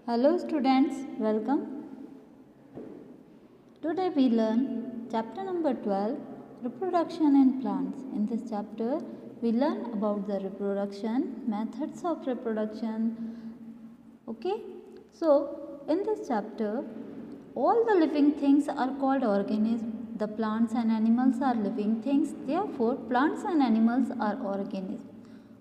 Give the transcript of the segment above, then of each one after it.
Hello students, welcome. Today we learn chapter number 12, reproduction in plants. In this chapter we learn about the reproduction, methods of reproduction. Okay, so in this chapter all the living things are called organisms. The plants and animals are living things, therefore plants and animals are organisms.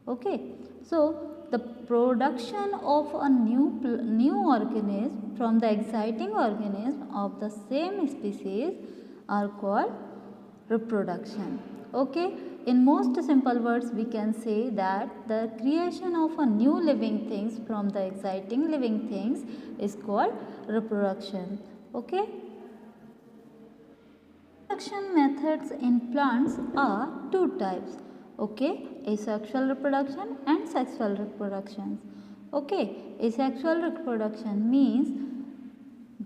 Okay, so the production of a new organism from the existing organism of the same species are called reproduction. Okay, in most simple words we can say that the creation of a new living things from the existing living things is called reproduction. Okay, reproduction methods in plants are two types. Okay, asexual reproduction and sexual reproduction. Okay, asexual reproduction means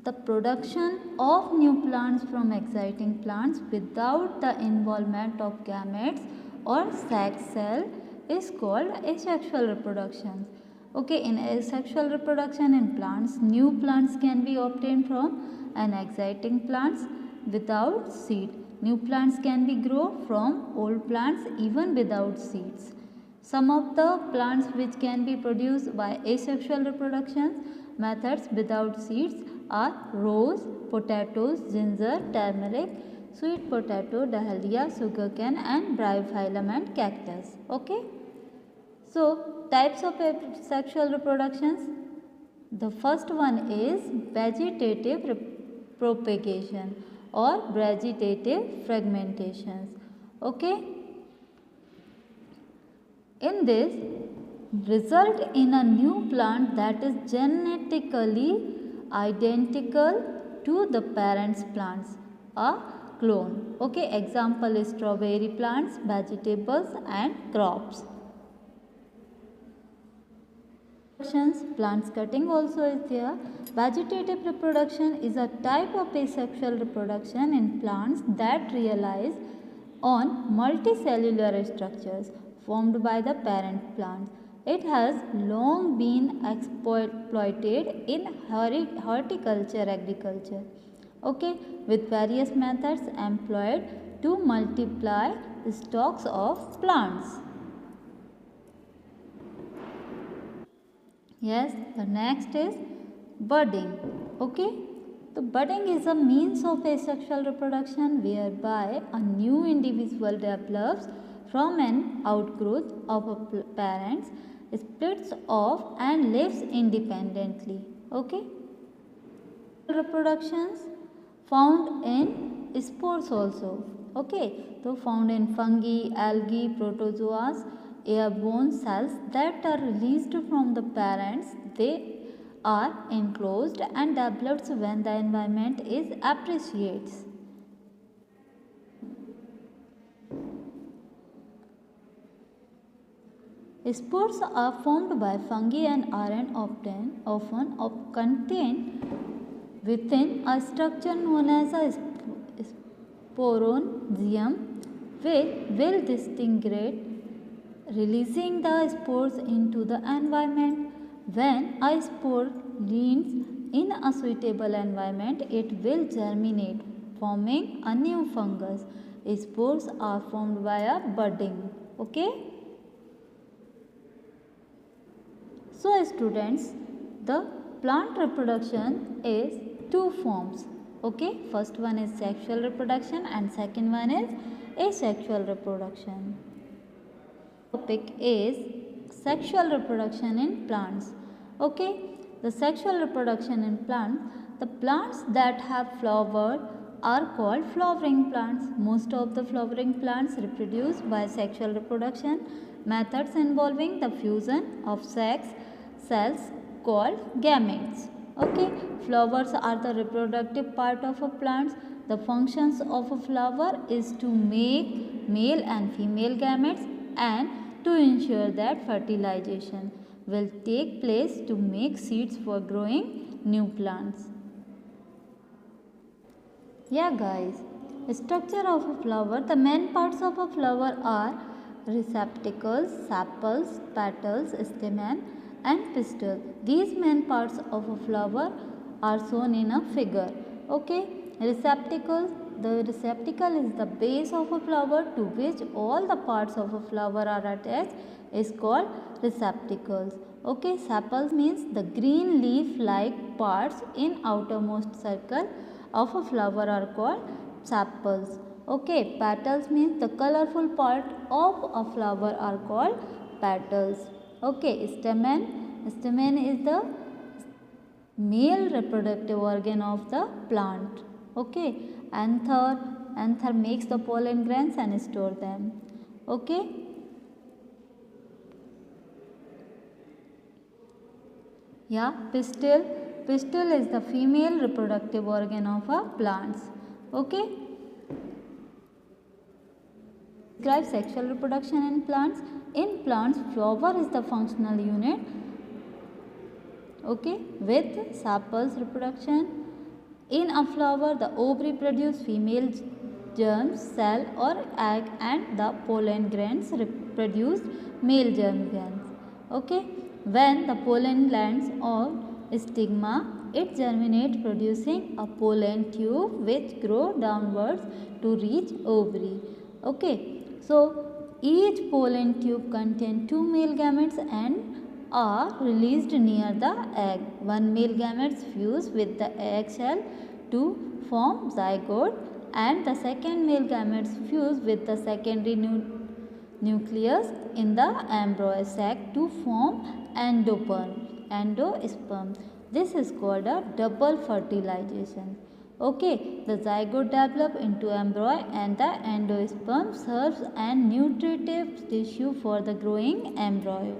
the production of new plants from existing plants without the involvement of gametes or sex cell is called asexual reproduction. Okay, in asexual reproduction in plants, new plants can be obtained from an existing plants without seed. New plants can be grown from old plants even without seeds. Some of the plants which can be produced by asexual reproduction methods without seeds are rose, potatoes, ginger, turmeric, sweet potato, dahlia, sugarcane and bryophyllum and cactus. Okay. So, types of sexual reproductions. The first one is vegetative propagation or vegetative fragmentations. Okay. In this, result in a new plant that is genetically identical to the parent's plants, a clone. Okay, example is strawberry plants, vegetables and crops. Plants cutting also is there. Vegetative reproduction is a type of asexual reproduction in plants that relies on multicellular structures formed by the parent plant. It has long been exploited in horticulture agriculture. Okay, with various methods employed to multiply stocks of plants. Yes, the next is budding. Okay, the budding is a means of asexual reproduction whereby a new individual develops from an outgrowth of a parent's, splits off and lives independently. Okay, reproductions found in spores also. Okay, so found in fungi, algae, protozoas, airborne cells that are released from the parents. They are enclosed and develops when the environment is appreciates. Spores are formed by fungi and are often contained within a structure known as a sporangium, which will disintegrate, releasing the spores into the environment. When a spore lands in a suitable environment, it will germinate, forming a new fungus. Spores are formed via budding. Okay. So students, the plant reproduction is two forms. Okay, first one is sexual reproduction and second one is asexual reproduction. Topic is sexual reproduction in plants. Okay, the sexual reproduction in plants, the plants that have flowered are called flowering plants. Most of the flowering plants reproduce by sexual reproduction methods involving the fusion of sex cells called gametes. Okay, flowers are the reproductive part of a plant. The functions of a flower is to make male and female gametes and to ensure that fertilization will take place to make seeds for growing new plants. Yeah guys, structure of a flower. The main parts of a flower are receptacles, sepals, petals, stamen. and pistil. These main parts of a flower are shown in a figure. Okay, receptacles. The receptacle is the base of a flower to which all the parts of a flower are attached is called receptacles. Okay, sepals means the green leaf like parts in outermost circle of a flower are called sepals. Okay, petals means the colorful part of a flower are called petals. Okay, stamen. Stamen is the male reproductive organ of the plant. Okay, anther. Anther makes the pollen grains and store them. Okay. Yeah, pistil. Pistil is the female reproductive organ of a plants. Okay. Describe sexual reproduction in plants. In plants, flower is the functional unit. Okay, with sepals reproduction. In a flower, the ovary produce female germs, cell or egg, and the pollen grains produce male germ grains. Okay, when the pollen lands on stigma, it germinates producing a pollen tube which grow downwards to reach ovary. Okay, so each pollen tube contains two male gametes and are released near the egg. One male gametes fuse with the egg shell to form zygote, and the second male gametes fuse with the secondary nucleus in the embryo sac to form endosperm. This is called a double fertilization. Okay, the zygote develop into embryo and the endosperm serves as nutritive tissue for the growing embryo.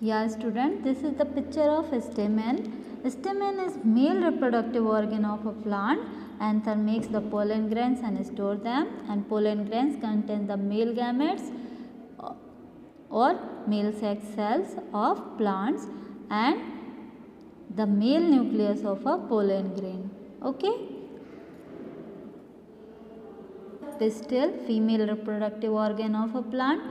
Yeah, student, this is the picture of stamen. Stamen is male reproductive organ of a plant. Anther makes the pollen grains and store them, and pollen grains contain the male gametes or male sex cells of plants and the male nucleus of a pollen grain. Okay. Pistil, female reproductive organ of a plant.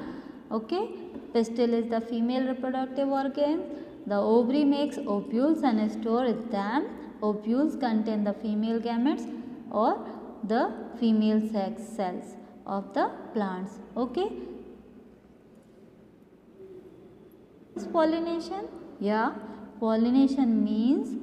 Okay. Pistil is the female reproductive organ. The ovary makes ovules and stores them. Ovules contain the female gametes or the female sex cells of the plants. Okay. Pollination. Yeah, pollination means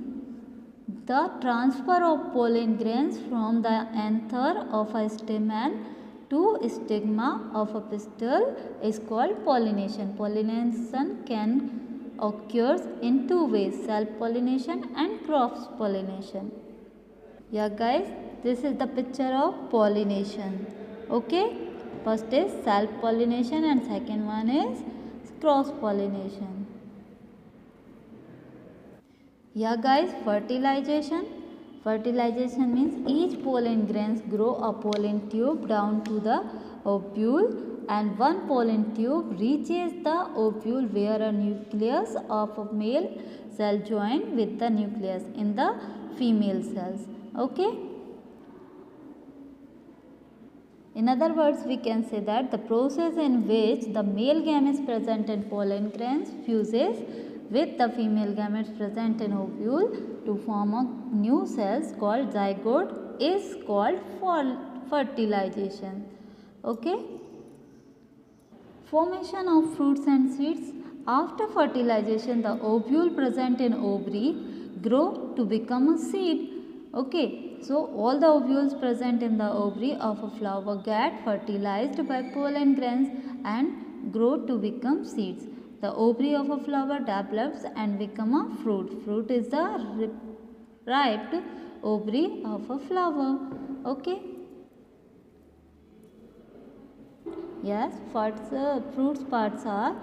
the transfer of pollen grains from the anther of a stamen to stigma of a pistil is called pollination. Pollination can occurs in two ways: self-pollination and cross-pollination. Yeah guys, this is the picture of pollination. Okay, first is self-pollination and second one is cross-pollination. Yeah guys, fertilization. Fertilization means each pollen grains grow a pollen tube down to the ovule, and one pollen tube reaches the ovule where a nucleus of a male cell join with the nucleus in the female cells. Okay. In other words, we can say that the process in which the male gametes present in pollen grains fuses with the female gametes present in ovule to form a new cells called zygote is called fertilization. Okay. Formation of fruits and seeds. After fertilization, the ovule present in ovary grow to become a seed. Okay, so all the ovules present in the ovary of a flower get fertilized by pollen grains and grow to become seeds. The ovary of a flower develops and become a fruit. Fruit is the ripe ovary of a flower. Okay. Yes, fruits parts are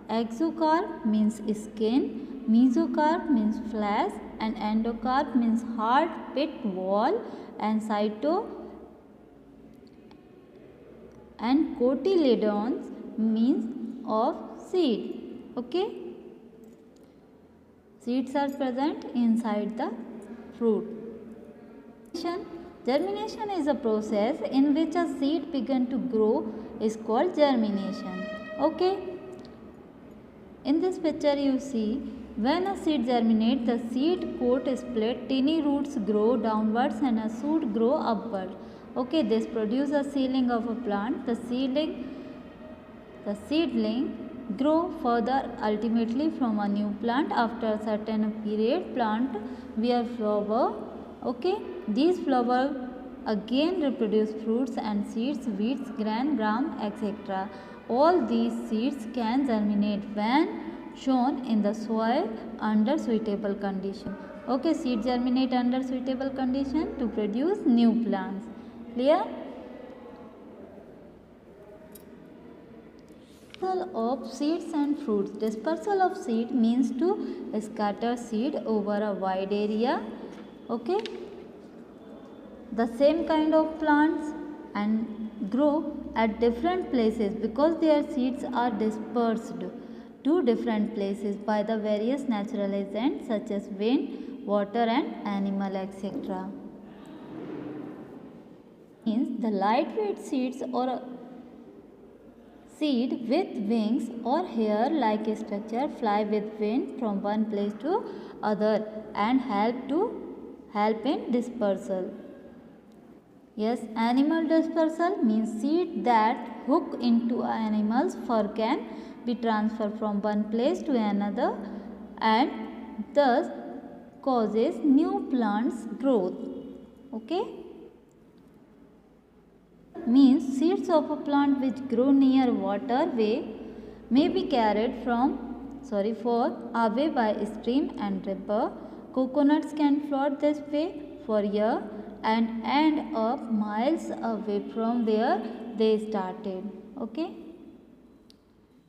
exocarp means skin, mesocarp means flesh, and endocarp means heart, pit, wall, and cyto and cotyledons means of seed. Okay, seeds are present inside the fruit. Germination is a process in which a seed begins to grow is called germination. Okay. In this picture you see, when a seed germinates, the seed coat is split, tiny roots grow downwards and a shoot grow upward. Okay, this produces a seedling of a plant. The seedling grow further ultimately from a new plant. After a certain period, plant bear flower. Okay, these flower again reproduce fruits and seeds, weeds, grain, gram, etc. All these seeds can germinate when shown in the soil under suitable condition. Okay, seeds germinate under suitable condition to produce new plants. Clear? Dispersal of seeds and fruits. Dispersal of seed means to scatter seed over a wide area. Okay, the same kind of plants and grow at different places because their seeds are dispersed to different places by the various natural agents such as wind, water and animal etc. Means the lightweight seeds or seed with wings or hair-like structure fly with wind from one place to other and help in dispersal. Yes, animal dispersal means seed that hook into animal's fur can be transferred from one place to another and thus causes new plants growth. Okay? Means seeds of a plant which grow near waterway may be carried for away by stream and river. Coconuts can float this way for years and end up miles away from where they started. Okay?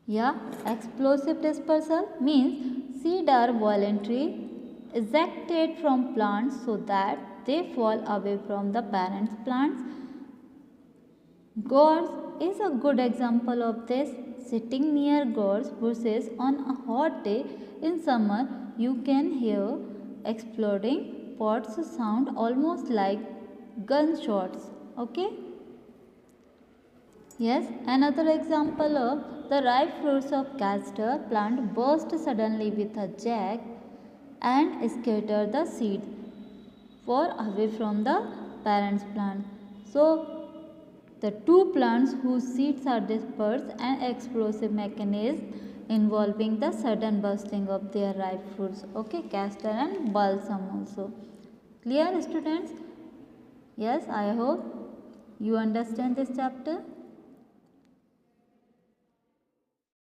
Yeah, explosive dispersal means seed are voluntarily ejected from plants so that they fall away from the parent plants. Gourds is a good example of this. Sitting near gourds bushes on a hot day in summer, you can hear exploding pods sound almost like gunshots. Okay? Yes, another example of the ripe fruits of castor plant burst suddenly with a jag and scatter the seed far away from the parent plant. So, the two plants whose seeds are dispersed and explosive mechanism involving the sudden bursting of their ripe fruits. Okay, castor and balsam also. Clear, students? Yes, I hope you understand this chapter.